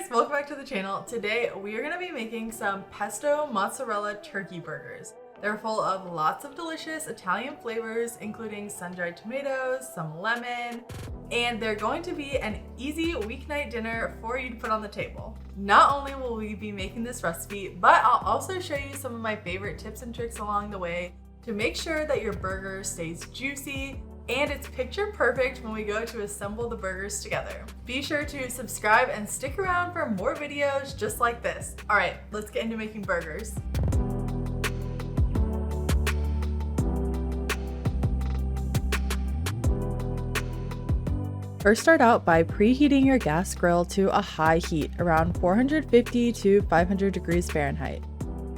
guys, welcome back to the channel. Today we are going to be making some pesto mozzarella turkey burgers. They're full of lots of delicious Italian flavors, including sun-dried tomatoes, some lemon, and they're going to be an easy weeknight dinner for you to put on the table. Not only will we be making this recipe, but I'll also show you some of my favorite tips and tricks along the way to make sure that your burger stays juicy and it's picture perfect when we go to assemble the burgers together. Be sure to subscribe and stick around for more videos just like this. All right, let's get into making burgers. First, start out by preheating your gas grill to a high heat, around 450 to 500 degrees Fahrenheit.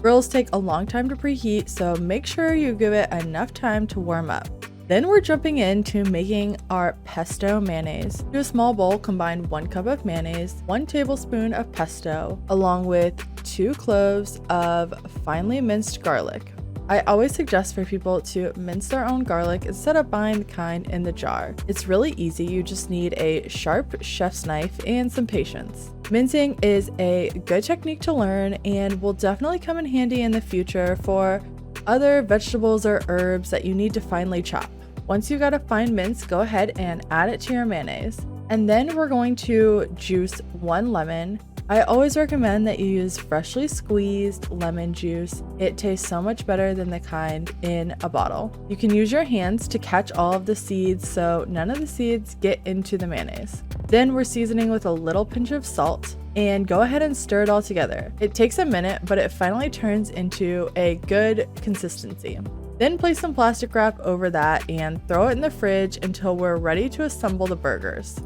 Grills take a long time to preheat, so make sure you give it enough time to warm up. Then we're jumping into making our pesto mayonnaise. To a small bowl, combine 1 cup of mayonnaise, 1 tablespoon of pesto, along with 2 cloves of finely minced garlic. I always suggest for people to mince their own garlic instead of buying the kind in the jar. It's really easy, you just need a sharp chef's knife and some patience. Mincing is a good technique to learn and will definitely come in handy in the future for other vegetables or herbs that you need to finely chop. Once you got a fine mince, go ahead and add it to your mayonnaise. And then we're going to juice 1 lemon. I always recommend that you use freshly squeezed lemon juice. It tastes so much better than the kind in a bottle. You can use your hands to catch all of the seeds so none of the seeds get into the mayonnaise. Then we're seasoning with a little pinch of salt and go ahead and stir it all together. It takes a minute, but it finally turns into a good consistency. Then place some plastic wrap over that and throw it in the fridge until we're ready to assemble the burgers.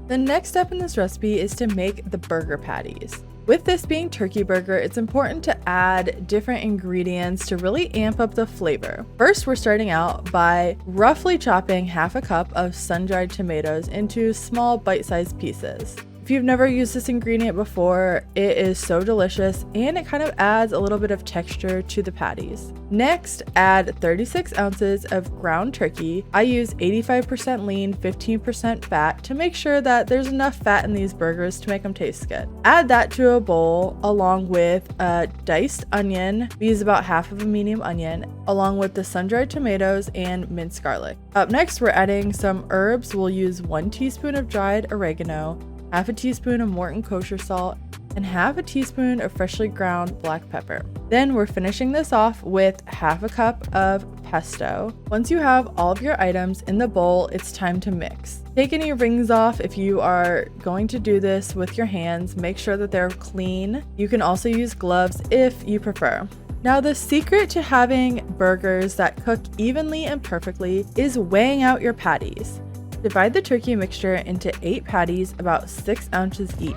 The next step in this recipe is to make the burger patties. With this being turkey burger, it's important to add different ingredients to really amp up the flavor. First, we're starting out by roughly chopping half a cup of sun-dried tomatoes into small bite-sized pieces. If you've never used this ingredient before, it is so delicious and it kind of adds a little bit of texture to the patties. Next, add 36 ounces of ground turkey. I use 85% lean, 15% fat to make sure that there's enough fat in these burgers to make them taste good. Add that to a bowl along with a diced onion. We use about half of a medium onion, along with the sun-dried tomatoes and minced garlic. Up next, we're adding some herbs. We'll use 1 teaspoon of dried oregano, half a teaspoon of Morton kosher salt, and half a teaspoon of freshly ground black pepper. Then we're finishing this off with half a cup of pesto. Once you have all of your items in the bowl, it's time to mix. Take any rings off if you are going to do this with your hands. Make sure that they're clean. You can also use gloves if you prefer. Now, the secret to having burgers that cook evenly and perfectly is weighing out your patties. Divide the turkey mixture into 8 patties, about 6 ounces each.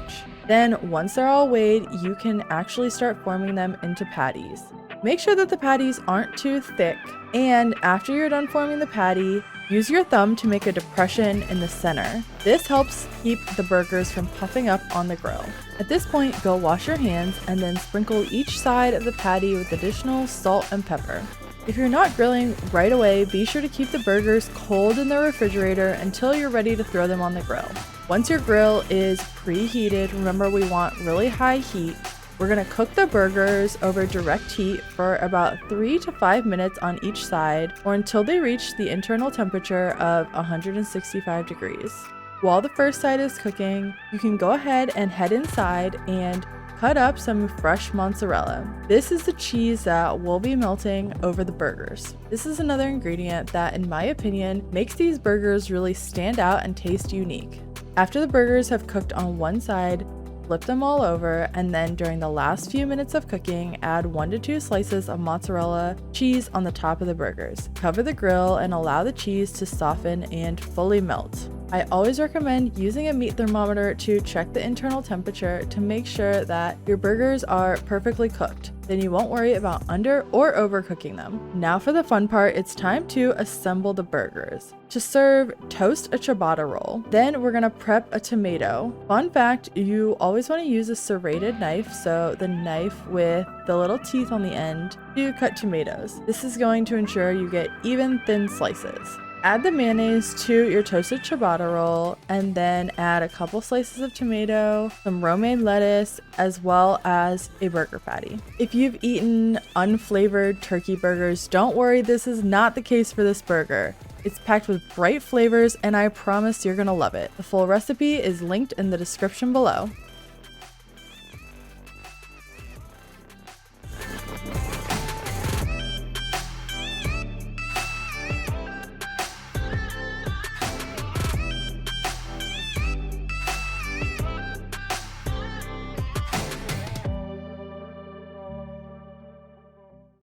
Then, once they're all weighed, you can actually start forming them into patties. Make sure that the patties aren't too thick, and after you're done forming the patty, use your thumb to make a depression in the center. This helps keep the burgers from puffing up on the grill. At this point, go wash your hands and then sprinkle each side of the patty with additional salt and pepper. If you're not grilling right away, be sure to keep the burgers cold in the refrigerator until you're ready to throw them on the grill. Once your grill is preheated, remember we want really high heat. We're going to cook the burgers over direct heat for about 3 to 5 minutes on each side, or until they reach the internal temperature of 165 degrees. While the first side is cooking, you can go ahead and head inside and cut up some fresh mozzarella. This is the cheese that will be melting over the burgers. This is another ingredient that, in my opinion, makes these burgers really stand out and taste unique. After the burgers have cooked on one side, flip them all over, and then during the last few minutes of cooking, add 1 to 2 slices of mozzarella cheese on the top of the burgers. Cover the grill and allow the cheese to soften and fully melt. I always recommend using a meat thermometer to check the internal temperature to make sure that your burgers are perfectly cooked. Then you won't worry about under or overcooking them. Now for the fun part, it's time to assemble the burgers. To serve, toast a ciabatta roll. Then we're gonna prep a tomato. Fun fact, you always wanna use a serrated knife, so the knife with the little teeth on the end, to cut tomatoes. This is going to ensure you get even thin slices. Add the mayonnaise to your toasted ciabatta roll and then add a couple slices of tomato, some romaine lettuce, as well as a burger patty. If you've eaten unflavored turkey burgers, don't worry, this is not the case for this burger. It's packed with bright flavors and I promise you're gonna love it. The full recipe is linked in the description below.